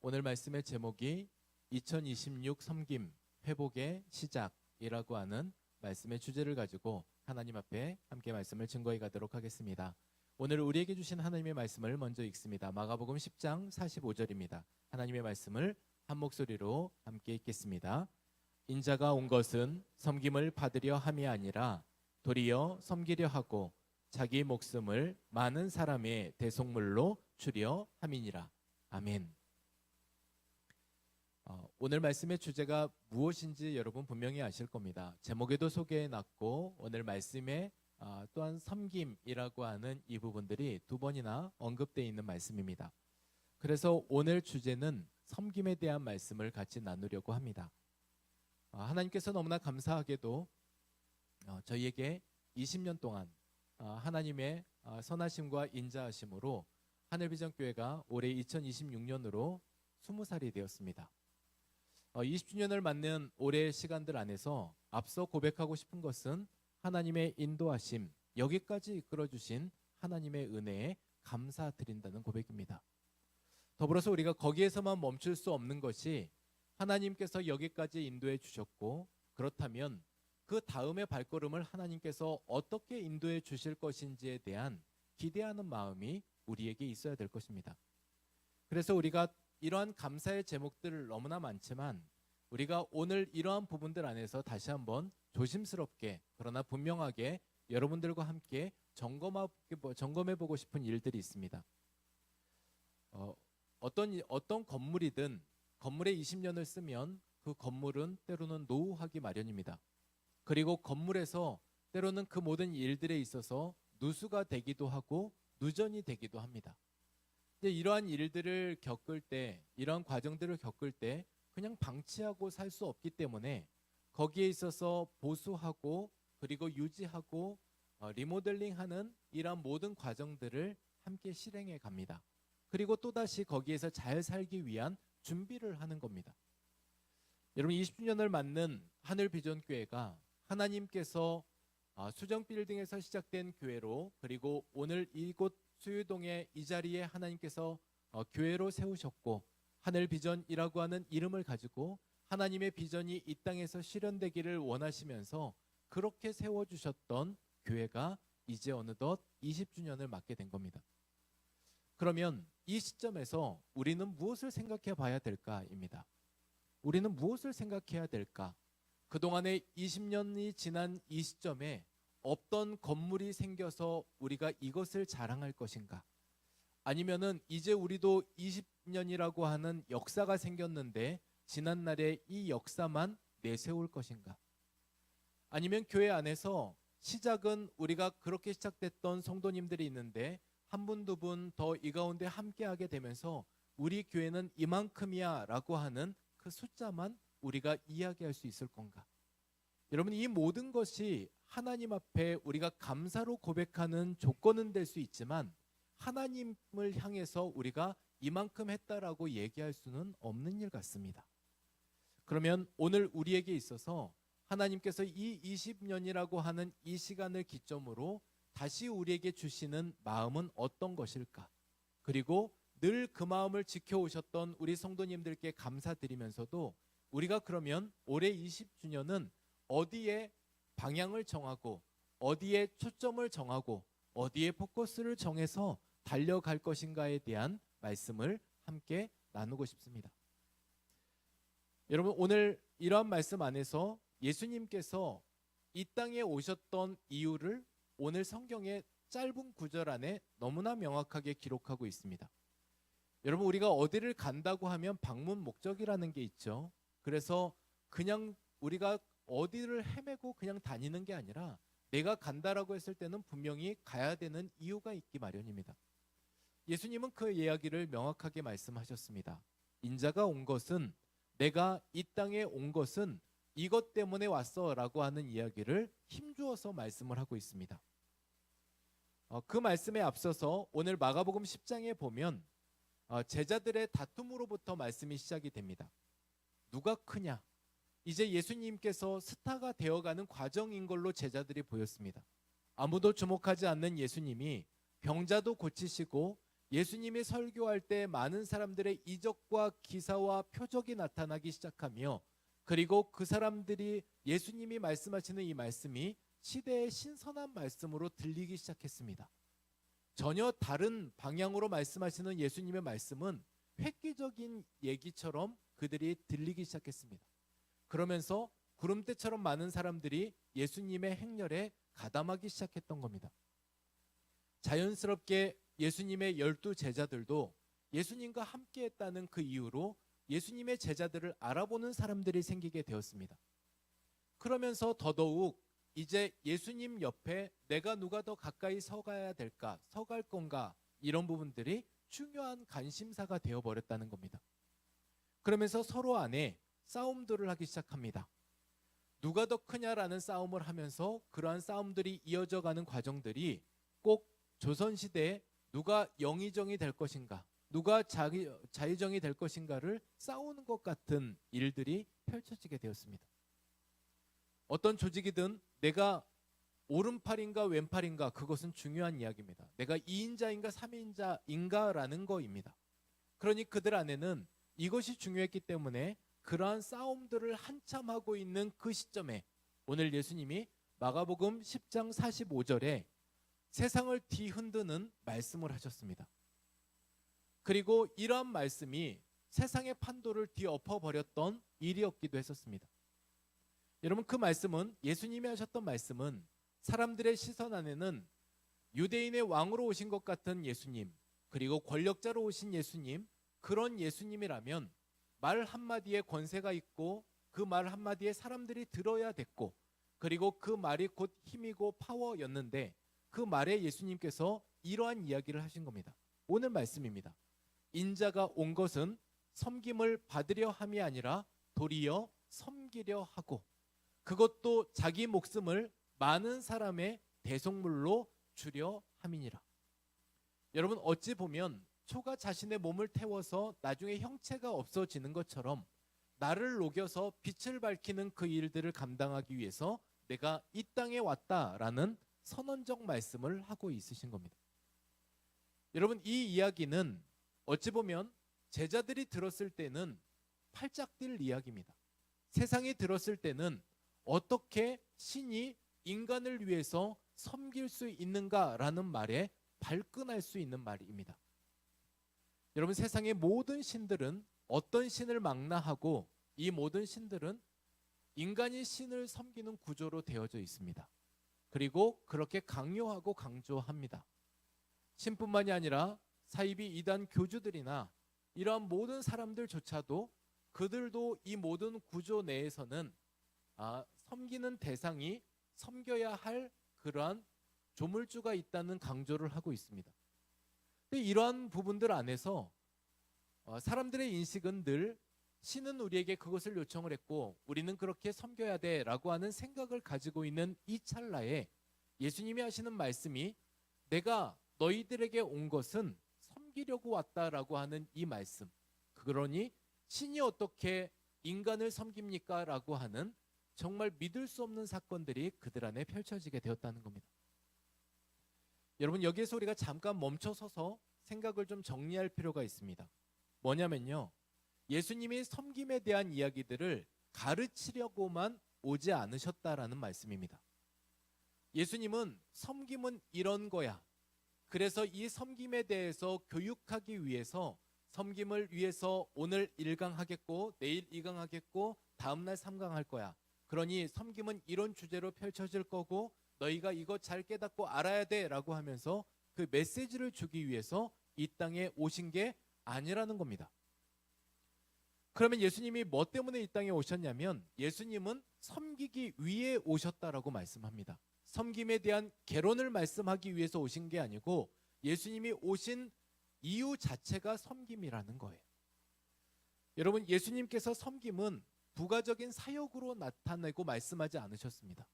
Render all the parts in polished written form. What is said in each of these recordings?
오늘 말씀의 제목이 2026 섬김 회복의 시작이라고 하는 말씀의 주제를 가지고 하나님 앞에 함께 말씀을 증거해 가도록 하겠습니다. 오늘 우리에게 주신 하나님의 말씀을 먼저 읽습니다. 마가복음 10장 45절입니다. 하나님의 말씀을 한 목소리로 함께 읽겠습니다. 인자가 온 것은 섬김을 받으려 함이 아니라 도리어 섬기려 하고 자기 목숨을 많은 사람의 대속물로 주려 함이니라. 아멘. 오늘 말씀의 주제가 무엇인지 여러분 분명히 아실 겁니다. 제목에도 소개해놨고 오늘 말씀에 또한 섬김이라고 하는 이 부분들이 두 번이나 언급되어 있는 말씀입니다. 그래서 오늘 주제는 섬김에 대한 말씀을 같이 나누려고 합니다. 하나님께서 너무나 감사하게도 저희에게 20년 동안 하나님의 선하심과 인자하심으로 하늘비전교회가 올해 2026년으로 20살이 되었습니다. 20주년을 맞는 올해의 시간들 안에서 앞서 고백하고 싶은 것은 하나님의 인도하심, 여기까지 이끌어주신 하나님의 은혜에 감사드린다는 고백입니다. 더불어서 우리가 거기에서만 멈출 수 없는 것이 하나님께서 여기까지 인도해 주셨고, 그렇다면 그 다음의 발걸음을 하나님께서 어떻게 인도해 주실 것인지에 대한 기대하는 마음이 우리에게 있어야 될 것입니다. 그래서 우리가 이러한 감사의 제목들 너무나 많지만 우리가 오늘 이러한 부분들 안에서 다시 한번 조심스럽게 그러나 분명하게 여러분들과 함께 점검해보고 싶은 일들이 있습니다. 어떤 건물이든 건물에 20년을 쓰면 그 건물은 때로는 노후하기 마련입니다. 그리고 건물에서 때로는 그 모든 일들에 있어서 누수가 되기도 하고 누전이 되기도 합니다. 이러한 일들을 겪을 때, 이러한 과정들을 겪을 때 그냥 방치하고 살 수 없기 때문에 거기에 있어서 보수하고 그리고 유지하고 리모델링하는 이러한 모든 과정들을 함께 실행해 갑니다. 그리고 또다시 거기에서 잘 살기 위한 준비를 하는 겁니다. 여러분, 20주년을 맞는 하늘비전교회가 하나님께서 수정빌딩에서 시작된 교회로, 그리고 오늘 이곳 수유동의 이 자리에 하나님께서 교회로 세우셨고 하늘비전이라고 하는 이름을 가지고 하나님의 비전이 이 땅에서 실현되기를 원하시면서 그렇게 세워주셨던 교회가 이제 어느덧 20주년을 맞게 된 겁니다. 그러면 이 시점에서 우리는 무엇을 생각해 봐야 될까입니다. 우리는 무엇을 생각해야 될까? 그동안에 20년이 지난 이 시점에 없던 건물이 생겨서 우리가 이것을 자랑할 것인가? 아니면은 이제 우리도 20년이라고 하는 역사가 생겼는데 지난날의 이 역사만 내세울 것인가? 아니면 교회 안에서 시작은 우리가 그렇게 시작됐던 성도님들이 있는데 한 분, 두 분 더 이 가운데 함께하게 되면서 우리 교회는 이만큼이야 라고 하는 그 숫자만 우리가 이야기할 수 있을 건가? 여러분, 이 모든 것이 하나님 앞에 우리가 감사로 고백하는 조건은 될 수 있지만 하나님을 향해서 우리가 이만큼 했다라고 얘기할 수는 없는 일 같습니다. 그러면 오늘 우리에게 있어서 하나님께서 이 20년이라고 하는 이 시간을 기점으로 다시 우리에게 주시는 마음은 어떤 것일까? 그리고 늘 그 마음을 지켜오셨던 우리 성도님들께 감사드리면서도 우리가 그러면 올해 20주년은 어디에 방향을 정하고 어디에 초점을 정하고 어디에 포커스를 정해서 달려갈 것인가에 대한 말씀을 함께 나누고 싶습니다. 여러분, 오늘 이러한 말씀 안에서 예수님께서 이 땅에 오셨던 이유를 오늘 성경의 짧은 구절 안에 너무나 명확하게 기록하고 있습니다. 여러분, 우리가 어디를 간다고 하면 방문 목적이라는 게 있죠. 그래서 그냥 우리가 어디를 헤매고 그냥 다니는 게 아니라 내가 간다라고 했을 때는 분명히 가야 되는 이유가 있기 마련입니다. 예수님은 그 이야기를 명확하게 말씀하셨습니다. 인자가 온 것은, 내가 이 땅에 온 것은 이것 때문에 왔어 라고 하는 이야기를 힘주어서 말씀을 하고 있습니다. 그 말씀에 앞서서 오늘 마가복음 10장에 보면 제자들의 다툼으로부터 말씀이 시작이 됩니다. 누가 크냐? 이제 예수님께서 스타가 되어가는 과정인 걸로 제자들이 보였습니다. 아무도 주목하지 않는 예수님이 병자도 고치시고 예수님이 설교할 때 많은 사람들의 이적과 기사와 표적이 나타나기 시작하며, 그리고 그 사람들이 예수님이 말씀하시는 이 말씀이 시대의 신선한 말씀으로 들리기 시작했습니다. 전혀 다른 방향으로 말씀하시는 예수님의 말씀은 획기적인 얘기처럼 그들이 들리기 시작했습니다. 그러면서 구름대처럼 많은 사람들이 예수님의 행렬에 가담하기 시작했던 겁니다. 자연스럽게 예수님의 12 제자들도 예수님과 함께했다는 그 이유로 예수님의 제자들을 알아보는 사람들이 생기게 되었습니다. 그러면서 더더욱 이제 예수님 옆에 내가 누가 더 가까이 서가야 될까, 서갈 건가, 이런 부분들이 중요한 관심사가 되어버렸다는 겁니다. 그러면서 서로 안에 싸움들을 하기 시작합니다. 누가 더 크냐라는 싸움을 하면서 그러한 싸움들이 이어져가는 과정들이 꼭 조선시대에 누가 영의정이 될 것인가, 누가 자의정이 될 것인가를 싸우는 것 같은 일들이 펼쳐지게 되었습니다. 어떤 조직이든 내가 오른팔인가 왼팔인가, 그것은 중요한 이야기입니다. 내가 2인자인가 3인자인가라는 거입니다. 그러니 그들 안에는 이것이 중요했기 때문에 그러한 싸움들을 한참 하고 있는 그 시점에 오늘 예수님이 마가복음 10장 45절에 세상을 뒤흔드는 말씀을 하셨습니다. 그리고 이러한 말씀이 세상의 판도를 뒤엎어버렸던 일이었기도 했었습니다. 여러분, 그 말씀은, 예수님이 하셨던 말씀은 사람들의 시선 안에는 유대인의 왕으로 오신 것 같은 예수님, 그리고 권력자로 오신 예수님, 그런 예수님이라면 말 한마디에 권세가 있고 그 말 한마디에 사람들이 들어야 됐고, 그리고 그 말이 곧 힘이고 파워였는데 그 말에 예수님께서 이러한 이야기를 하신 겁니다. 오늘 말씀입니다. 인자가 온 것은 섬김을 받으려 함이 아니라 도리어 섬기려 하고, 그것도 자기 목숨을 많은 사람의 대속물로 주려 함이니라. 여러분, 어찌 보면 초가 자신의 몸을 태워서 나중에 형체가 없어지는 것처럼 나를 녹여서 빛을 밝히는 그 일들을 감당하기 위해서 내가 이 땅에 왔다라는 선언적 말씀을 하고 있으신 겁니다. 여러분, 이 이야기는 어찌 보면 제자들이 들었을 때는 팔짝 뛸 이야기입니다. 세상이 들었을 때는 어떻게 신이 인간을 위해서 섬길 수 있는가라는 말에 발끈할 수 있는 말입니다. 여러분, 세상의 모든 신들은 어떤 신을 망라하고 이 모든 신들은 인간이 신을 섬기는 구조로 되어져 있습니다. 그리고 그렇게 강요하고 강조합니다. 신뿐만이 아니라 사이비 이단 교주들이나 이러한 모든 사람들조차도 그들도 이 모든 구조 내에서는 섬기는 대상이 섬겨야 할 그러한 조물주가 있다는 강조를 하고 있습니다. 근데 이러한 부분들 안에서 사람들의 인식은 늘 신은 우리에게 그것을 요청을 했고 우리는 그렇게 섬겨야 돼라고 하는 생각을 가지고 있는 이 찰나에 예수님이 하시는 말씀이 내가 너희들에게 온 것은 섬기려고 왔다라고 하는 이 말씀, 그러니 신이 어떻게 인간을 섬깁니까? 라고 하는 정말 믿을 수 없는 사건들이 그들 안에 펼쳐지게 되었다는 겁니다. 여러분, 여기에서 우리가 잠깐 멈춰서서 생각을 좀 정리할 필요가 있습니다. 뭐냐면요, 예수님이 섬김에 대한 이야기들을 가르치려고만 오지 않으셨다라는 말씀입니다. 예수님은 섬김은 이런 거야, 그래서 이 섬김에 대해서 교육하기 위해서 섬김을 위해서 오늘 1강 하겠고 내일 2강 하겠고 다음날 3강 할 거야, 그러니 섬김은 이런 주제로 펼쳐질 거고 너희가 이거 잘 깨닫고 알아야 돼 라고 하면서 그 메시지를 주기 위해서 이 땅에 오신 게 아니라는 겁니다. 그러면 예수님이 뭐 때문에 이 땅에 오셨냐면 예수님은 섬기기 위해 오셨다라고 말씀합니다. 섬김에 대한 개론을 말씀하기 위해서 오신 게 아니고 예수님이 오신 이유 자체가 섬김이라는 거예요. 여러분, 예수님께서 섬김은 부가적인 사역으로 나타내고 말씀하지 않으셨습니다.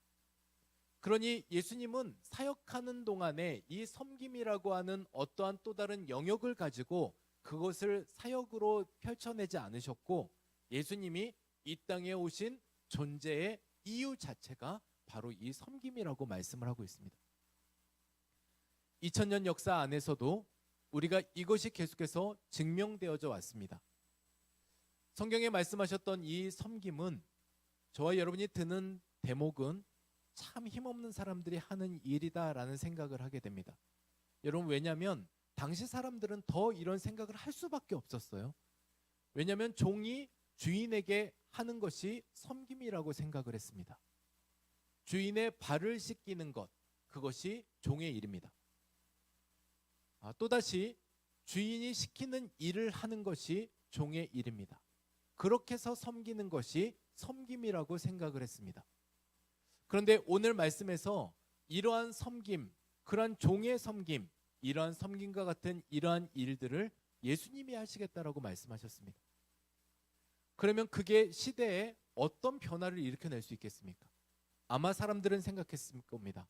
그러니 예수님은 사역하는 동안에 이 섬김이라고 하는 어떠한 또 다른 영역을 가지고 그것을 사역으로 펼쳐내지 않으셨고, 예수님이 이 땅에 오신 존재의 이유 자체가 바로 이 섬김이라고 말씀을 하고 있습니다. 2000년 역사 안에서도 우리가 이것이 계속해서 증명되어져 왔습니다. 성경에 말씀하셨던 이 섬김은 저와 여러분이 드는 대목은 참 힘없는 사람들이 하는 일이다라는 생각을 하게 됩니다. 여러분, 왜냐하면 당시 사람들은 더 이런 생각을 할 수밖에 없었어요. 왜냐하면 종이 주인에게 하는 것이 섬김이라고 생각을 했습니다. 주인의 발을 씻기는 것, 그것이 종의 일입니다. 또다시 주인이 시키는 일을 하는 것이 종의 일입니다. 그렇게 해서 섬기는 것이 섬김이라고 생각을 했습니다. 그런데 오늘 말씀에서 이러한 섬김, 그러한 종의 섬김, 이러한 섬김과 같은 이러한 일들을 예수님이 하시겠다라고 말씀하셨습니다. 그러면 그게 시대에 어떤 변화를 일으켜낼 수 있겠습니까? 아마 사람들은 생각했을 겁니다.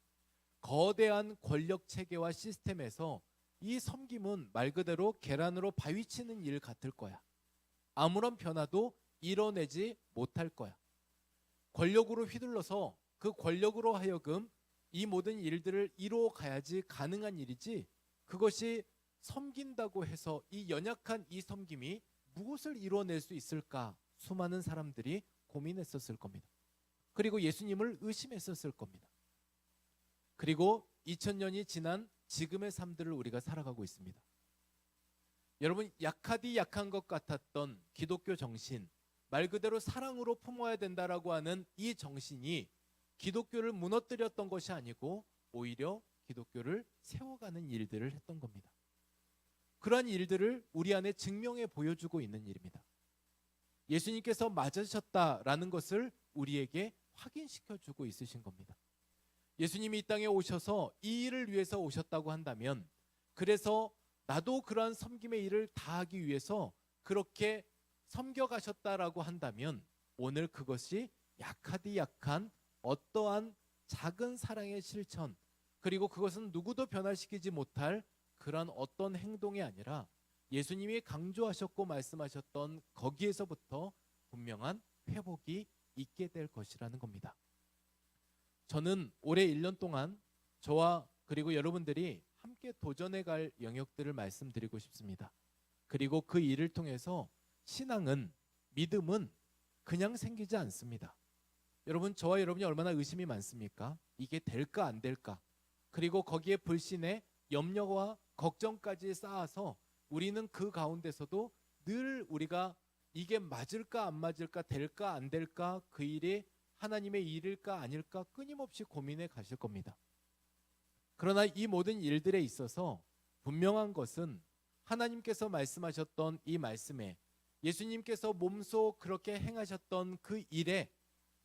거대한 권력 체계와 시스템에서 이 섬김은 말 그대로 계란으로 바위치는 일 같을 거야. 아무런 변화도 이뤄내지 못할 거야. 권력으로 휘둘러서 그 권력으로 하여금 이 모든 일들을 이루어 가야지 가능한 일이지, 그것이 섬긴다고 해서 이 연약한 이 섬김이 무엇을 이루어낼 수 있을까? 수많은 사람들이 고민했었을 겁니다. 그리고 예수님을 의심했었을 겁니다. 그리고 2000년이 지난 지금의 삶들을 우리가 살아가고 있습니다. 여러분, 약하디 약한 것 같았던 기독교 정신, 말 그대로 사랑으로 품어야 된다라고 하는 이 정신이 기독교를 무너뜨렸던 것이 아니고 오히려 기독교를 세워가는 일들을 했던 겁니다. 그러한 일들을 우리 안에 증명해 보여주고 있는 일입니다. 예수님께서 맞으셨다라는 것을 우리에게 확인시켜주고 있으신 겁니다. 예수님이 이 땅에 오셔서 이 일을 위해서 오셨다고 한다면, 그래서 나도 그러한 섬김의 일을 다하기 위해서 그렇게 섬겨가셨다라고 한다면, 오늘 그것이 약하디 약한 어떠한 작은 사랑의 실천, 그리고 그것은 누구도 변화시키지 못할 그러한 어떤 행동이 아니라 예수님이 강조하셨고 말씀하셨던 거기에서부터 분명한 회복이 있게 될 것이라는 겁니다. 저는 올해 1년 동안 저와 그리고 여러분들이 함께 도전해 갈 영역들을 말씀드리고 싶습니다. 그리고 그 일을 통해서 신앙은, 믿음은 그냥 생기지 않습니다. 여러분, 저와 여러분이 얼마나 의심이 많습니까? 이게 될까 안 될까? 그리고 거기에 불신의 염려와 걱정까지 쌓아서 우리는 그 가운데서도 늘 우리가 이게 맞을까 안 맞을까, 될까 안 될까, 그 일이 하나님의 일일까 아닐까 끊임없이 고민해 가실 겁니다. 그러나 이 모든 일들에 있어서 분명한 것은 하나님께서 말씀하셨던 이 말씀에, 예수님께서 몸소 그렇게 행하셨던 그 일에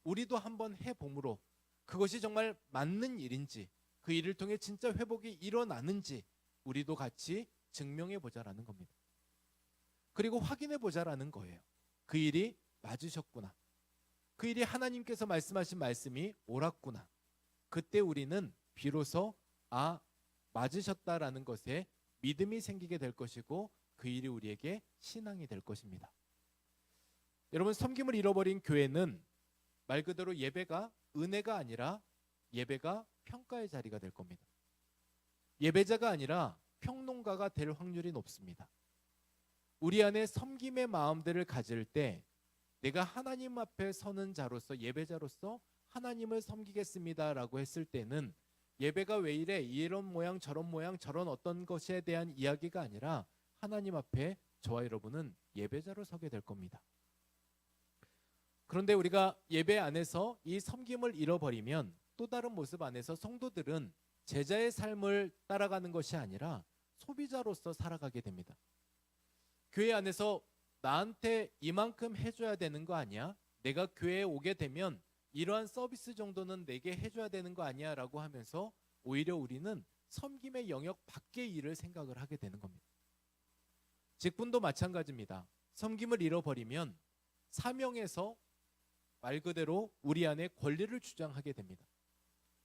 우리도 한번 해봄으로 그것이 정말 맞는 일인지, 그 일을 통해 진짜 회복이 일어나는지 우리도 같이 증명해 보자라는 겁니다. 그리고 확인해 보자라는 거예요. 그 일이 맞으셨구나. 그 일이 하나님께서 말씀하신 말씀이 옳았구나. 그때 우리는 비로소 맞으셨다라는 것에 믿음이 생기게 될 것이고, 그 일이 우리에게 신앙이 될 것입니다. 여러분, 섬김을 잃어버린 교회는 말 그대로 예배가 은혜가 아니라 예배가 평가의 자리가 될 겁니다. 예배자가 아니라 평론가가 될 확률이 높습니다. 우리 안에 섬김의 마음들을 가질 때 내가 하나님 앞에 서는 자로서, 예배자로서 하나님을 섬기겠습니다라고 했을 때는 예배가 왜 이래, 이런 모양 저런 모양 저런 어떤 것에 대한 이야기가 아니라 하나님 앞에 저와 여러분은 예배자로 서게 될 겁니다. 그런데 우리가 예배 안에서 이 섬김을 잃어버리면 또 다른 모습 안에서 성도들은 제자의 삶을 따라가는 것이 아니라 소비자로서 살아가게 됩니다. 교회 안에서 나한테 이만큼 해줘야 되는 거 아니야? 내가 교회에 오게 되면 이러한 서비스 정도는 내게 해줘야 되는 거 아니야? 라고 하면서 오히려 우리는 섬김의 영역 밖의 일을 생각을 하게 되는 겁니다. 직분도 마찬가지입니다. 섬김을 잃어버리면 사명에서 말 그대로 우리 안에 권리를 주장하게 됩니다.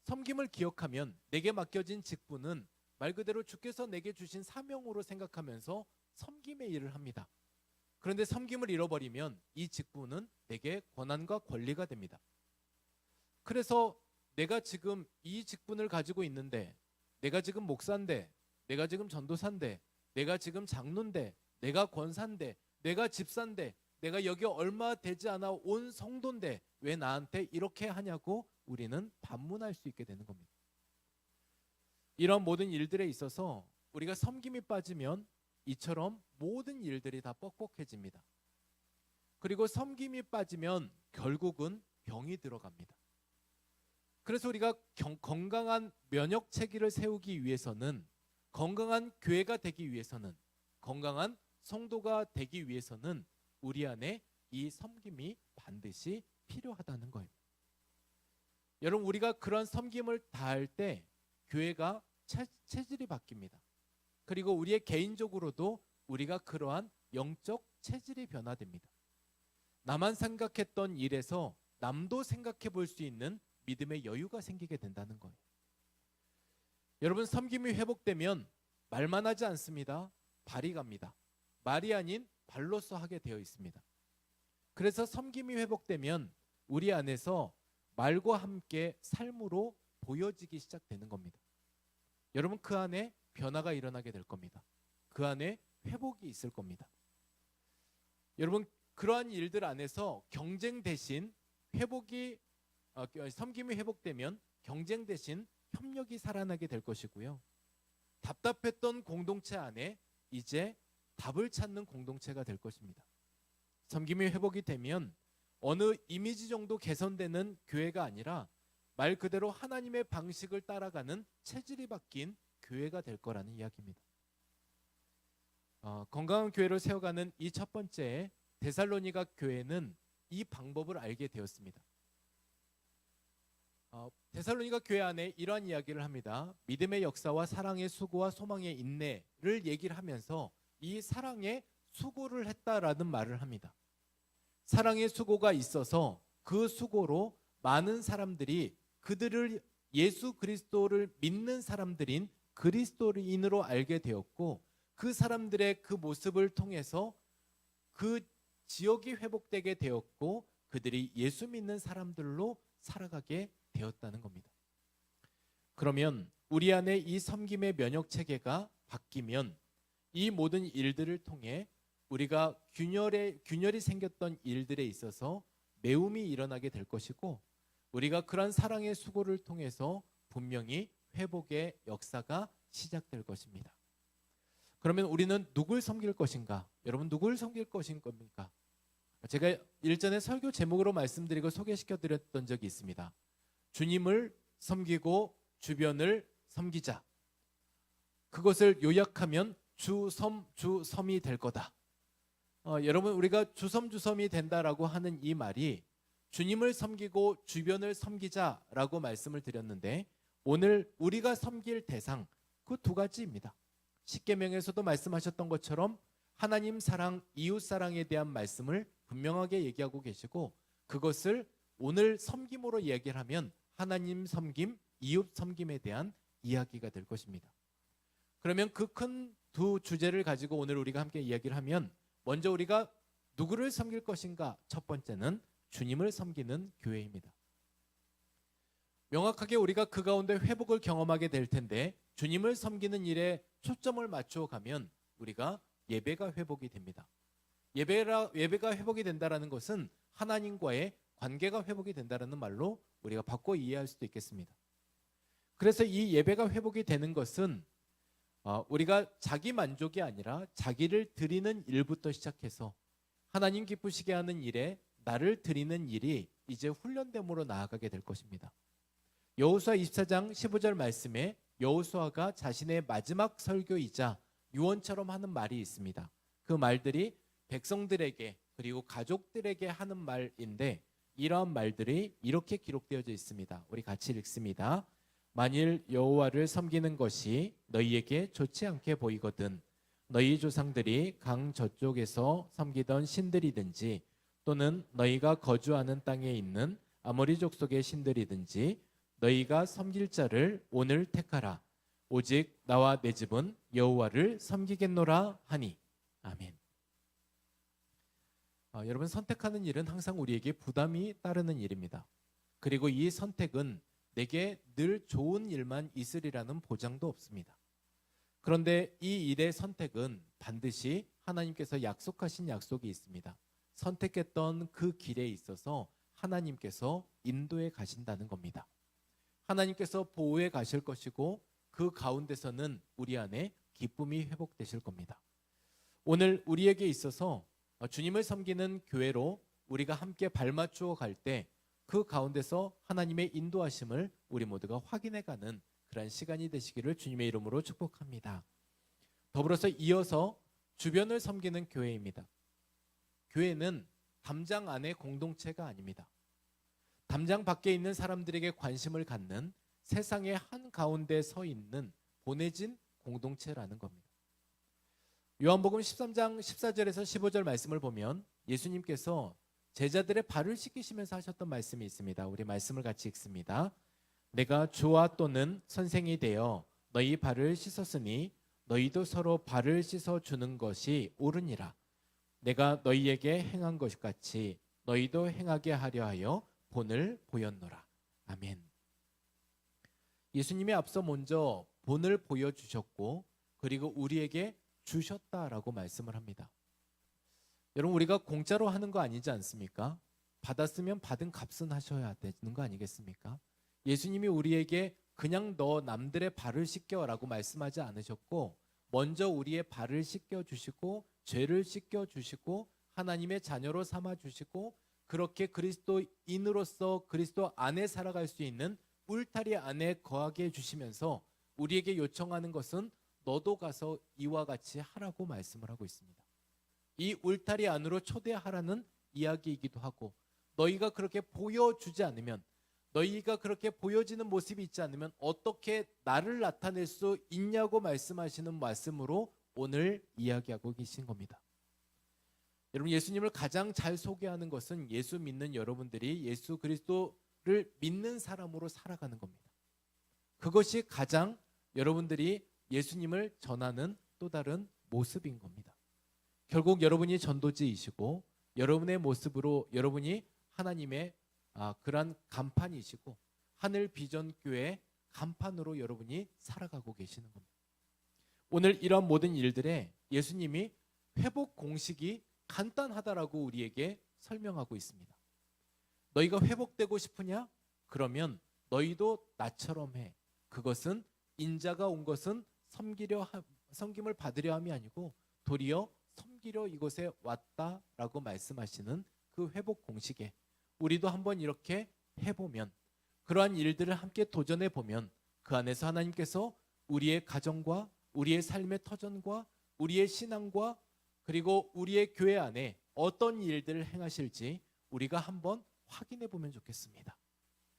섬김을 기억하면 내게 맡겨진 직분은 말 그대로 주께서 내게 주신 사명으로 생각하면서 섬김의 일을 합니다. 그런데 섬김을 잃어버리면 이 직분은 내게 권한과 권리가 됩니다. 그래서 내가 지금 이 직분을 가지고 있는데, 내가 지금 목사인데, 내가 지금 전도사인데, 내가 지금 장로인데, 내가 권사인데, 내가 집사인데, 내가 여기 얼마 되지 않아 온 성도인데 왜 나한테 이렇게 하냐고 우리는 반문할 수 있게 되는 겁니다. 이런 모든 일들에 있어서 우리가 섬김이 빠지면 이처럼 모든 일들이 다 뻑뻑해집니다. 그리고 섬김이 빠지면 결국은 병이 들어갑니다. 그래서 우리가 건강한 면역 체계를 세우기 위해서는, 건강한 교회가 되기 위해서는, 건강한 성도가 되기 위해서는 우리 안에 이 섬김이 반드시 필요하다는 거예요. 여러분, 우리가 그런 섬김을 다할 때 교회가 체질이 바뀝니다. 그리고 우리의 개인적으로도 우리가 그러한 영적 체질이 변화됩니다. 나만 생각했던 일에서 남도 생각해 볼 수 있는 믿음의 여유가 생기게 된다는 거예요. 여러분, 섬김이 회복되면 말만 하지 않습니다. 발이 갑니다. 말이 아닌 발로써 하게 되어 있습니다. 그래서 섬김이 회복되면 우리 안에서 말과 함께 삶으로 보여지기 시작되는 겁니다. 여러분, 그 안에 변화가 일어나게 될 겁니다. 그 안에 회복이 있을 겁니다. 여러분, 그러한 일들 안에서 경쟁 대신 섬김이 회복되면 경쟁 대신 협력이 살아나게 될 것이고요. 답답했던 공동체 안에 이제 답을 찾는 공동체가 될 것입니다. 섬김이 회복이 되면 어느 이미지 정도 개선되는 교회가 아니라 말 그대로 하나님의 방식을 따라가는 체질이 바뀐 교회가 될 거라는 이야기입니다. 건강한 교회를 세워가는 이 첫 번째 데살로니가 교회는 이 방법을 알게 되었습니다. 데살로니가 교회 안에 이러한 이야기를 합니다. 믿음의 역사와 사랑의 수고와 소망의 인내를 얘기를 하면서 이 사랑의 수고를 했다라는 말을 합니다. 사랑의 수고가 있어서 그 수고로 많은 사람들이 그들을 예수 그리스도를 믿는 사람들인 그리스도인으로 알게 되었고, 그 사람들의 그 모습을 통해서 그 지역이 회복되게 되었고, 그들이 예수 믿는 사람들로 살아가게 되었다는 겁니다. 그러면 우리 안에 이 섬김의 면역 체계가 바뀌면 이 모든 일들을 통해 우리가 균열이 생겼던 일들에 있어서 매움이 일어나게 될 것이고, 우리가 그런 사랑의 수고를 통해서 분명히 회복의 역사가 시작될 것입니다. 그러면 우리는 누굴 섬길 것인가? 여러분, 누굴 섬길 것인 겁니까? 제가 일전에 설교 제목으로 말씀드리고 소개시켜 드렸던 적이 있습니다. 주님을 섬기고 주변을 섬기자. 그것을 요약하면 주섬이 될 거다. 여러분, 우리가 주섬이 된다라고 하는 이 말이 주님을 섬기고 주변을 섬기자라고 말씀을 드렸는데, 오늘 우리가 섬길 대상 그 두 가지입니다. 십계명에서도 말씀하셨던 것처럼 하나님 사랑, 이웃 사랑에 대한 말씀을 분명하게 얘기하고 계시고, 그것을 오늘 섬김으로 얘기를 하면 하나님 섬김, 이웃 섬김에 대한 이야기가 될 것입니다. 그러면 그 큰 두 주제를 가지고 오늘 우리가 함께 이야기를 하면, 먼저 우리가 누구를 섬길 것인가? 첫 번째는 주님을 섬기는 교회입니다. 명확하게 우리가 그 가운데 회복을 경험하게 될 텐데, 주님을 섬기는 일에 초점을 맞추어 가면 우리가 예배가 회복이 됩니다. 예배가 회복이 된다는 것은 하나님과의 관계가 회복이 된다는 말로 우리가 바꿔 이해할 수도 있겠습니다. 그래서 이 예배가 회복이 되는 것은 우리가 자기 만족이 아니라 자기를 드리는 일부터 시작해서 하나님 기쁘시게 하는 일에 나를 드리는 일이 이제 훈련됨으로 나아가게 될 것입니다. 여호수아 24장 15절 말씀에 여호수아가 자신의 마지막 설교이자 유언처럼 하는 말이 있습니다. 그 말들이 백성들에게 그리고 가족들에게 하는 말인데, 이러한 말들이 이렇게 기록되어져 있습니다. 우리 같이 읽습니다. 만일 여호와를 섬기는 것이 너희에게 좋지 않게 보이거든 너희 조상들이 강 저쪽에서 섬기던 신들이든지 또는 너희가 거주하는 땅에 있는 아모리 족속의 신들이든지 너희가 섬길 자를 오늘 택하라. 오직 나와 내 집은 여호와를 섬기겠노라 하니. 아멘. 여러분, 선택하는 일은 항상 우리에게 부담이 따르는 일입니다. 그리고 이 선택은 내게 늘 좋은 일만 있으리라는 보장도 없습니다. 그런데 이 일의 선택은 반드시 하나님께서 약속하신 약속이 있습니다. 선택했던 그 길에 있어서 하나님께서 인도해 가신다는 겁니다. 하나님께서 보호해 가실 것이고 그 가운데서는 우리 안에 기쁨이 회복되실 겁니다. 오늘 우리에게 있어서 주님을 섬기는 교회로 우리가 함께 발맞추어 갈 때 그 가운데서 하나님의 인도하심을 우리 모두가 확인해가는 그런 시간이 되시기를 주님의 이름으로 축복합니다. 더불어서 이어서 주변을 섬기는 교회입니다. 교회는 담장 안의 공동체가 아닙니다. 담장 밖에 있는 사람들에게 관심을 갖는 세상의 한가운데 서 있는 보내진 공동체라는 겁니다. 요한복음 13장 14절에서 15절 말씀을 보면 예수님께서 제자들의 발을 씻기시면서 하셨던 말씀이 있습니다. 우리 말씀을 같이 읽습니다. 내가 주와 또는 선생이 되어 너희 발을 씻었으니 너희도 서로 발을 씻어 주는 것이 옳으니라. 내가 너희에게 행한 것 같이 너희도 행하게 하려 하여 본을 보였노라. 아멘. 예수님이 앞서 먼저 본을 보여주셨고 그리고 우리에게 주셨다라고 말씀을 합니다. 여러분, 우리가 공짜로 하는 거 아니지 않습니까? 받았으면 받은 값은 하셔야 되는 거 아니겠습니까? 예수님이 우리에게 그냥 너 남들의 발을 씻겨라고 말씀하지 않으셨고 먼저 우리의 발을 씻겨주시고 죄를 씻겨주시고 하나님의 자녀로 삼아주시고 그렇게 그리스도인으로서 그리스도 안에 살아갈 수 있는 울타리 안에 거하게 해주시면서 우리에게 요청하는 것은 너도 가서 이와 같이 하라고 말씀을 하고 있습니다. 이 울타리 안으로 초대하라는 이야기이기도 하고 너희가 그렇게 보여주지 않으면 너희가 그렇게 보여지는 모습이 있지 않으면 어떻게 나를 나타낼 수 있냐고 말씀하시는 말씀으로 오늘 이야기하고 계신 겁니다. 여러분, 예수님을 가장 잘 소개하는 것은 예수 믿는 여러분들이 예수 그리스도를 믿는 사람으로 살아가는 겁니다. 그것이 가장 여러분들이 예수님을 전하는 또 다른 모습인 겁니다. 결국 여러분이 전도지이시고 여러분의 모습으로 여러분이 하나님의 그러한 간판이시고 하늘 비전 교회의 간판으로 여러분이 살아가고 계시는 겁니다. 오늘 이러한 모든 일들에 예수님이 회복 공식이 간단하다라고 우리에게 설명하고 있습니다. 너희가 회복되고 싶으냐? 그러면 너희도 나처럼 해. 그것은 인자가 온 것은 섬김을 받으려 함이 아니고 도리어 섬기려 이곳에 왔다라고 말씀하시는 그 회복 공식에 우리도 한번 이렇게 해보면 그러한 일들을 함께 도전해 보면 그 안에서 하나님께서 우리의 가정과 우리의 삶의 터전과 우리의 신앙과 그리고 우리의 교회 안에 어떤 일들을 행하실지 우리가 한번 확인해 보면 좋겠습니다.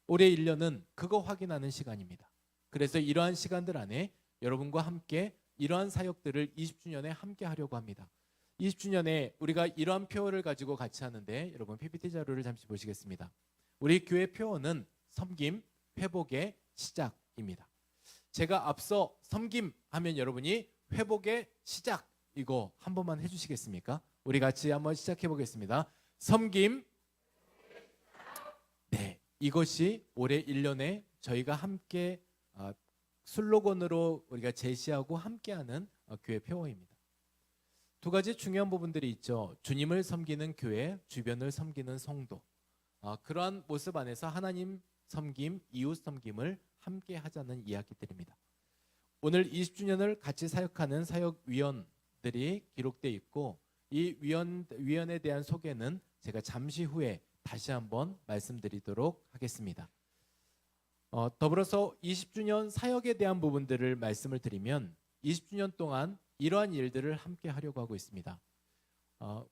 올해 1년은 그거 확인하는 시간입니다. 그래서 이러한 시간들 안에 여러분과 함께 이러한 사역들을 20주년에 함께 하려고 합니다. 20주년에 우리가 이러한 표어를 가지고 같이 하는데 여러분 PPT 자료를 잠시 보시겠습니다. 우리 교회 표어는 섬김, 회복의 시작입니다. 제가 앞서 섬김 하면 여러분이 회복의 시작 이거 한 번만 해주시겠습니까? 우리 같이 한번 시작해 보겠습니다. 섬김. 네, 이것이 올해 1년에 저희가 함께 슬로건으로 우리가 제시하고 함께하는 교회 표어입니다. 두 가지 중요한 부분들이 있죠. 주님을 섬기는 교회, 주변을 섬기는 성도. 그러한 모습 안에서 하나님 섬김, 이웃 섬김을 함께 하자는 이야기들입니다. 오늘 20주년을 같이 사역하는 사역위원들이 기록되어 있고 이 위원에 대한 소개는 제가 잠시 후에 다시 한번 말씀드리도록 하겠습니다. 더불어서 20주년 사역에 대한 부분들을 말씀을 드리면 20주년 동안 이러한 일들을 함께 하려고 하고 있습니다.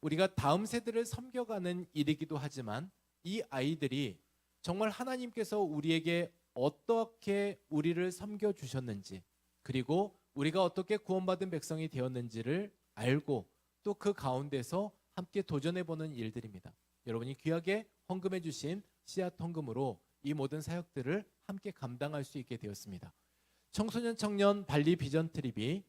우리가 다음 세대를 섬겨가는 일이기도 하지만 이 아이들이 정말 하나님께서 우리에게 어떻게 우리를 섬겨주셨는지 그리고 우리가 어떻게 구원받은 백성이 되었는지를 알고 또 그 가운데서 함께 도전해보는 일들입니다. 여러분이 귀하게 헌금해 주신 씨앗 헌금으로 이 모든 사역들을 함께 감당할 수 있게 되었습니다. 청소년 청년 발리 비전 트립이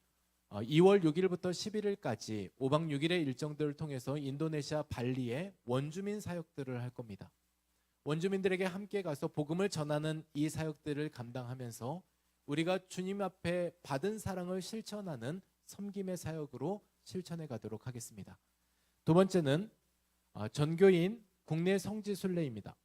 2월 6일부터 11일까지 5박 6일의 일정들을 통해서 인도네시아 발리에 원주민 사역들을 할 겁니다. 원주민들에게 함께 가서 복음을 전하는 이 사역들을 감당하면서 우리가 주님 앞에 받은 사랑을 실천하는 섬김의 사역으로 실천해 가도록 하겠습니다. 두 번째는 전교인 국내 성지 순례입니다.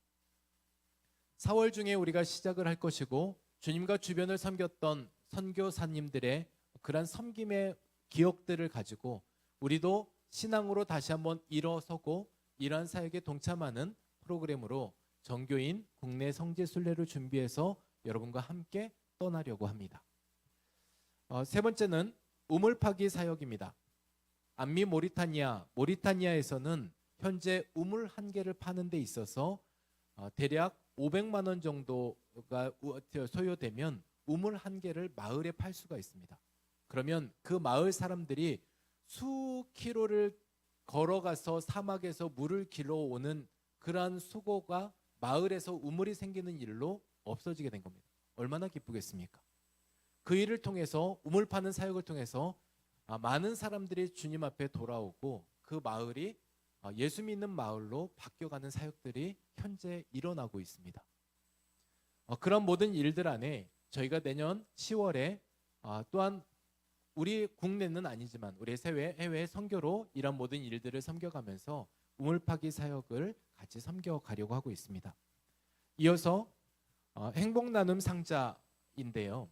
4월 중에 우리가 시작을 할 것이고 주님과 주변을 섬겼던 선교사님들의 그런 섬김의 기억들을 가지고 우리도 신앙으로 다시 한번 일어서고 이러한 사역에 동참하는 프로그램으로 전교인 국내 성지 순례를 준비해서 여러분과 함께 떠나려고 합니다. 세 번째는 우물 파기 사역입니다. 남미 모리타니아에서는 현재 우물 한 개를 파는 데 있어서 대략 500만 원 정도가 소요되면 우물 한 개를 마을에 팔 수가 있습니다. 그러면 그 마을 사람들이 수 킬로를 걸어가서 사막에서 물을 길러오는 그러한 수고가 마을에서 우물이 생기는 일로 없어지게 된 겁니다. 얼마나 기쁘겠습니까? 그 일을 통해서 우물 파는 사역을 통해서 많은 사람들이 주님 앞에 돌아오고 그 마을이 예수 믿는 마을로 바뀌어가는 사역들이 현재 일어나고 있습니다. 그런 모든 일들 안에 저희가 내년 10월에 또한 우리 국내는 아니지만 우리 해외 선교로 이런 모든 일들을 섬겨가면서 우물 파기 사역을 같이 섬겨가려고 하고 있습니다. 이어서 행복 나눔 상자인데요.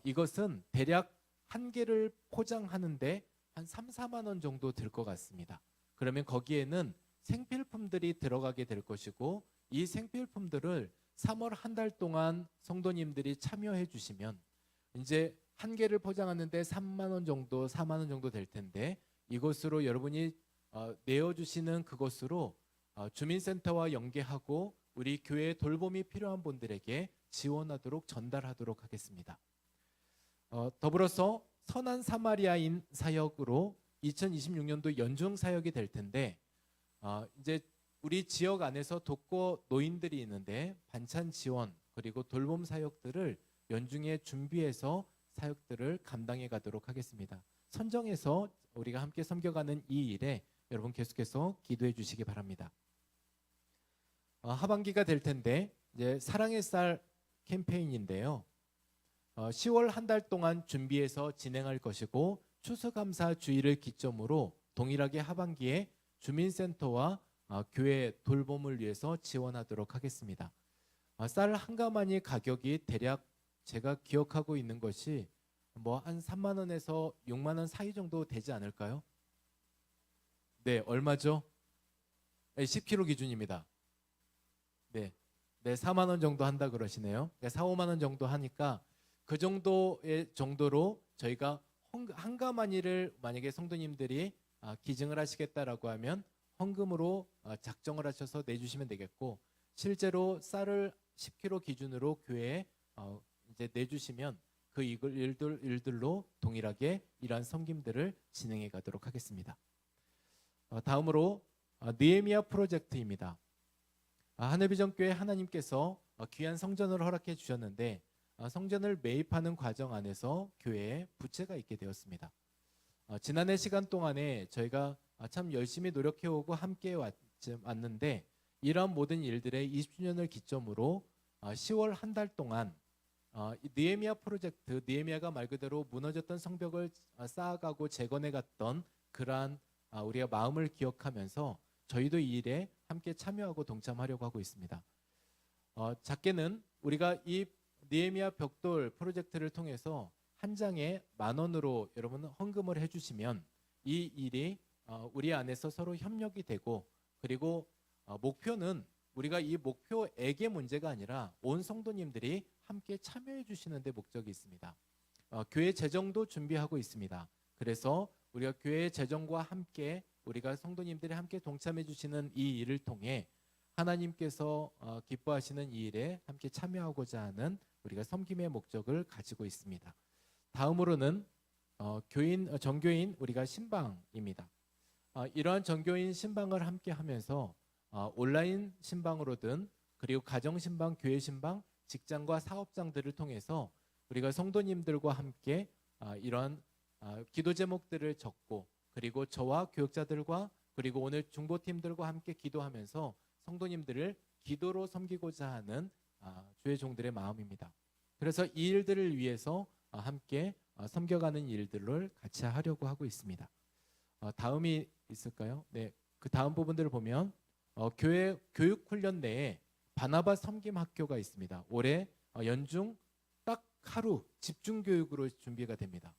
이것은 대략 한 개를 포장하는데 한 3, 4만 원 정도 들 것 같습니다. 그러면 거기에는 생필품들이 들어가게 될 것이고 이 생필품들을 3월 한 달 동안 성도님들이 참여해 주시면 이제 한 개를 포장하는데 3만 원 정도, 4만 원 정도 될 텐데 이것으로 여러분이 내어주시는 그것으로 주민센터와 연계하고 우리 교회에 돌봄이 필요한 분들에게 지원하도록 전달하도록 하겠습니다. 더불어서 선한 사마리아인 사역으로 2026년도 연중 사역이 될 텐데 이제 우리 지역 안에서 독거 노인들이 있는데 반찬 지원 그리고 돌봄 사역들을 연중에 준비해서 사역들을 감당해 가도록 하겠습니다. 선정해서 우리가 함께 섬겨가는 이 일에 여러분 계속해서 기도해 주시기 바랍니다. 하반기가 될 텐데 이제 사랑의 쌀 캠페인인데요. 10월 한 달 동안 준비해서 진행할 것이고 추수감사 주일을 기점으로 동일하게 하반기에 주민센터와 교회 돌봄을 위해서 지원하도록 하겠습니다. 쌀 한 가마니 가격이 대략 제가 기억하고 있는 것이 뭐 한 3만 원에서 6만 원 사이 정도 되지 않을까요? 네, 얼마죠? 10kg 기준입니다. 네, 4만 원 정도 한다 그러시네요. 4, 5만 원 정도 하니까 그 정도로 저희가 한 가마니를 만약에 성도님들이 기증을 하시겠다라고 하면 헌금으로 작정을 하셔서 내주시면 되겠고 실제로 쌀을 10kg 기준으로 교회에 이제 내주시면 그 일들로 동일하게 이러한 섬김들을 진행해 가도록 하겠습니다. 다음으로 느헤미야 프로젝트입니다. 하늘비전교회 하나님께서 귀한 성전을 허락해 주셨는데 성전을 매입하는 과정 안에서 교회에 부채가 있게 되었습니다. 지난해 시간 동안에 저희가 참 열심히 노력해오고 함께 왔는데 이러한 모든 일들의 20주년을 기점으로 10월 한 달 동안 느헤미야 프로젝트, 느헤미야가 말 그대로 무너졌던 성벽을 쌓아가고 재건해갔던 그러한 우리가 마음을 기억하면서 저희도 이 일에 함께 참여하고 동참하려고 하고 있습니다. 작게는 우리가 이 느헤미야 벽돌 프로젝트를 통해서 한 장에 10,000원으로 여러분 헌금을 해주시면 이 일이 우리 안에서 서로 협력이 되고 그리고 목표는 우리가 이 목표액의 문제가 아니라 온 성도님들이 함께 참여해 주시는 데 목적이 있습니다. 교회 재정도 준비하고 있습니다. 그래서 우리가 교회 재정과 함께 우리가 성도님들이 함께 동참해 주시는 이 일을 통해 하나님께서 기뻐하시는 이 일에 함께 참여하고자 하는 우리가 섬김의 목적을 가지고 있습니다. 다음으로는 정교인 우리가 신방입니다. 이러한 정교인 신방을 함께 하면서 온라인 신방으로든 그리고 가정 신방, 교회 신방, 직장과 사업장들을 통해서 우리가 성도님들과 함께 이러한 기도 제목들을 적고 그리고 저와 교역자들과 그리고 오늘 중보팀들과 함께 기도하면서 성도님들을 기도로 섬기고자 하는 주의 종들의 마음입니다. 그래서 이 일들을 위해서 함께 섬겨가는 일들을 같이 하려고 하고 있습니다. 다음이 있을까요? 네, 그 다음 부분들을 보면 교회 교육 훈련 내에 바나바 섬김 학교가 있습니다. 올해 연중 딱 하루 집중 교육으로 준비가 됩니다.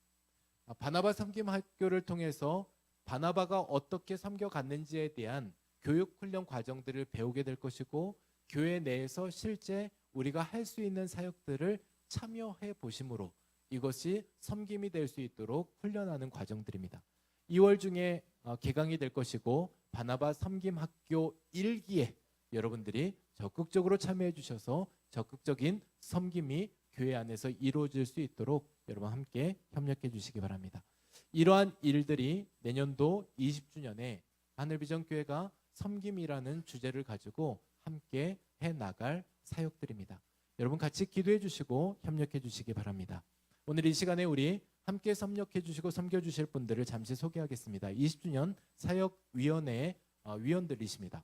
바나바 섬김 학교를 통해서 바나바가 어떻게 섬겨갔는지에 대한 교육 훈련 과정들을 배우게 될 것이고, 교회 내에서 실제 우리가 할 수 있는 사역들을 참여해 보심으로 이것이 섬김이 될 수 있도록 훈련하는 과정들입니다. 2월 중에 개강이 될 것이고, 바나바 섬김 학교 1기에 여러분들이 적극적으로 참여해 주셔서 적극적인 섬김이 교회 안에서 이루어질 수 있도록 여러분 함께 협력해 주시기 바랍니다. 이러한 일들이 내년도 20주년에 하늘비전교회가 섬김이라는 주제를 가지고 함께 해나갈 사역들입니다. 여러분 같이 기도해 주시고 협력해 주시기 바랍니다. 오늘 이 시간에 우리 함께 협력해 주시고 섬겨 주실 분들을 잠시 소개하겠습니다. 20주년 사역위원회 위원들이십니다.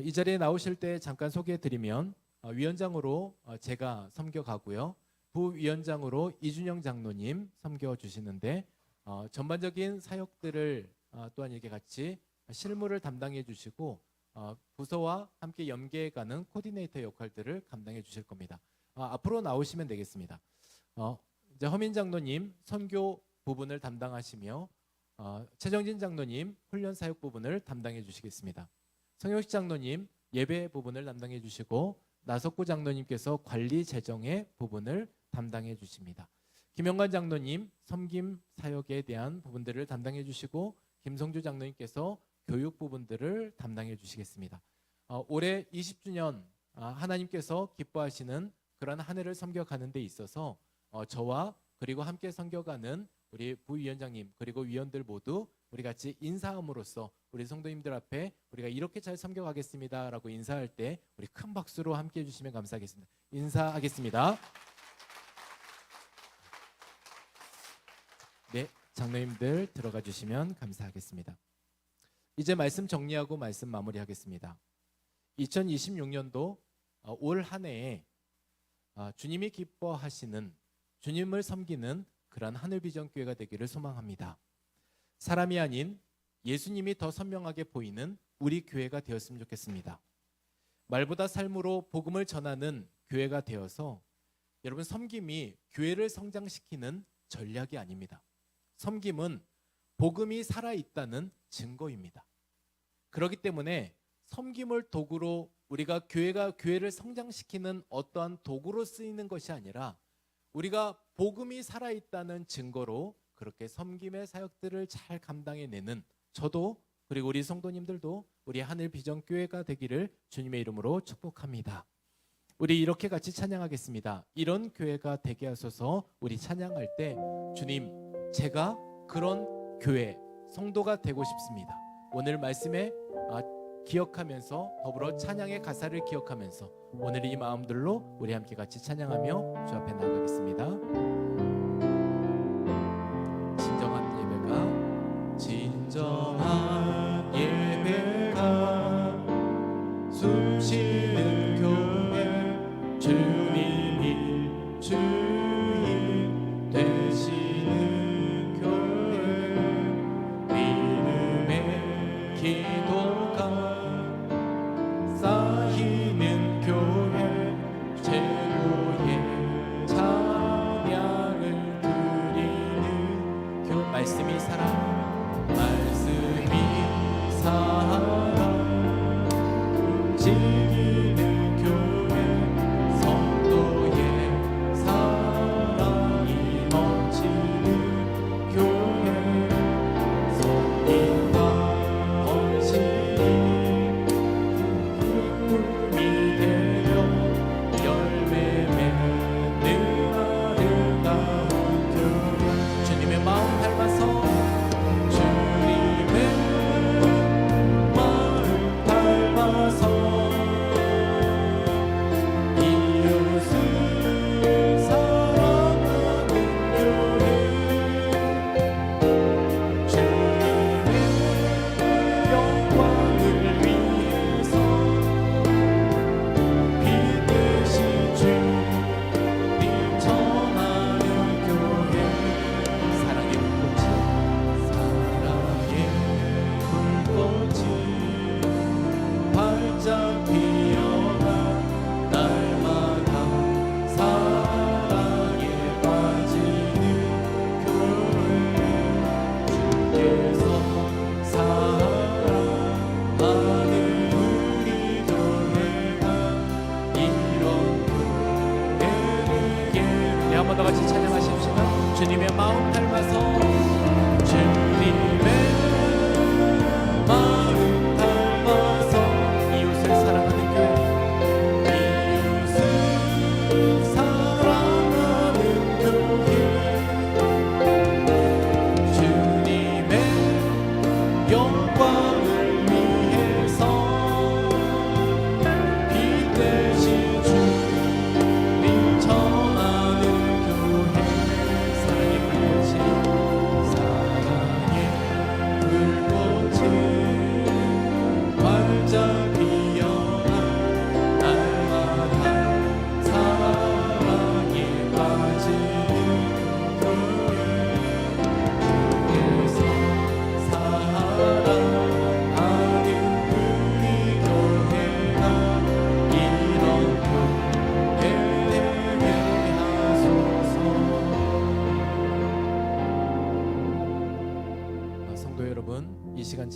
이 자리에 나오실 때 잠깐 소개해 드리면, 위원장으로 제가 섬겨가고요, 부위원장으로 이준영 장로님 섬겨주시는데, 전반적인 사역들을 또한 이렇게 같이 실무를 담당해 주시고 부서와 함께 연계해가는 코디네이터 역할들을 감당해 주실 겁니다. 앞으로 나오시면 되겠습니다. 이제 허민 장로님 선교 부분을 담당하시며 최정진 장로님 훈련 사역 부분을 담당해 주시겠습니다. 성혁식 장로님 예배 부분을 담당해 주시고, 나석구 장로님께서 관리 재정의 부분을 담당해 주십니다. 김영관 장로님 섬김 사역에 대한 부분들을 담당해 주시고, 김성주 장로님께서 교육 부분들을 담당해 주시겠습니다. 올해 20주년 하나님께서 기뻐하시는 그런 한 해를 섬겨가는 데 있어서 저와 그리고 함께 섬겨가는 우리 부위원장님 그리고 위원들 모두 우리 같이 인사함으로써 우리 성도님들 앞에 우리가 이렇게 잘 섬겨가겠습니다 라고 인사할 때 우리 큰 박수로 함께 해주시면 감사하겠습니다. 인사하겠습니다. 네, 장로님들 들어가 주시면 감사하겠습니다. 이제 말씀 정리하고 말씀 마무리하겠습니다. 2026년도 올 한 해에 주님이 기뻐하시는, 주님을 섬기는 그런 하늘비전교회가 되기를 소망합니다. 사람이 아닌 예수님이 더 선명하게 보이는 우리 교회가 되었으면 좋겠습니다. 말보다 삶으로 복음을 전하는 교회가 되어서 여러분, 섬김이 교회를 성장시키는 전략이 아닙니다. 섬김은 복음이 살아있다는 증거입니다. 그렇기 때문에 섬김을 도구로 우리가 교회가 교회를 성장시키는 어떠한 도구로 쓰이는 것이 아니라 우리가 복음이 살아있다는 증거로 그렇게 섬김의 사역들을 잘 감당해내는 저도 그리고 우리 성도님들도 우리 하늘비전교회가 되기를 주님의 이름으로 축복합니다. 우리 이렇게 같이 찬양하겠습니다. 이런 교회가 되게 하소서. 우리 찬양할 때 주님, 제가 그런 교회 성도가 되고 싶습니다. 오늘 말씀에 기억하면서 더불어 찬양의 가사를 기억하면서 오늘 이 마음들로 우리 함께 같이 찬양하며 주 앞에 나가겠습니다. 진정한 예배가 숨쉬는 교회, 주님이 주인 되시는 교회, 믿음의 기도가 쌓이는 교회, 최고의 찬양을 드리는 교회. 말씀이 살아, 움직이는 교회, 성도의 사랑이 넘치는 교회, 섬김과 헌신이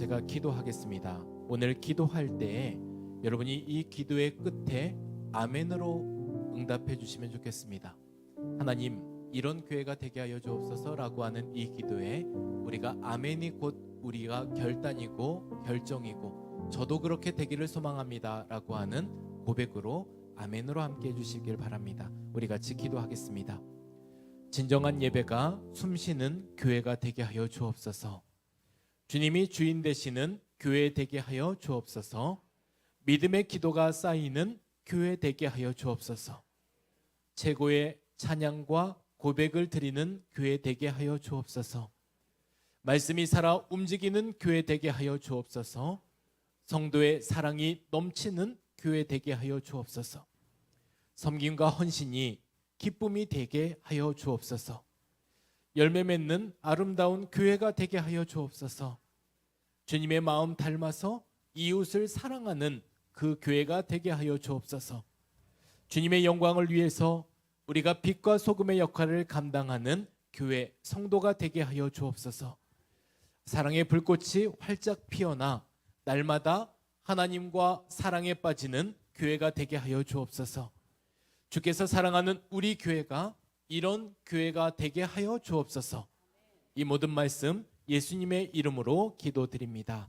제가 기도하겠습니다. 오늘 기도할 때에 여러분이 이 기도의 끝에 아멘으로 응답해 주시면 좋겠습니다. 하나님, 이런 교회가 되게 하여 주옵소서라고 하는 이 기도에 우리가 아멘이 곧 우리가 결단이고 결정이고 저도 그렇게 되기를 소망합니다라고 하는 고백으로 아멘으로 함께 해주시길 바랍니다. 우리 같이 기도하겠습니다. 진정한 예배가 숨쉬는 교회가 되게 하여 주옵소서. 주님이 주인 되시는 교회 되게 하여 주옵소서. 믿음의 기도가 쌓이는 교회 되게 하여 주옵소서. 최고의 찬양과 고백을 드리는 교회 되게 하여 주옵소서. 말씀이 살아 움직이는 교회 되게 하여 주옵소서. 성도의 사랑이 넘치는 교회 되게 하여 주옵소서. 섬김과 헌신이 기쁨이 되게 하여 주옵소서. 열매 맺는 아름다운 교회가 되게 하여 주옵소서. 주님의 마음 닮아서 이웃을 사랑하는 그 교회가 되게 하여 주옵소서. 주님의 영광을 위해서 우리가 빛과 소금의 역할을 감당하는 교회 성도가 되게 하여 주옵소서. 사랑의 불꽃이 활짝 피어나 날마다 하나님과 사랑에 빠지는 교회가 되게 하여 주옵소서. 주께서 사랑하는 우리 교회가 이런 교회가 되게 하여 주옵소서. 이 모든 말씀 예수님의 이름으로 기도드립니다.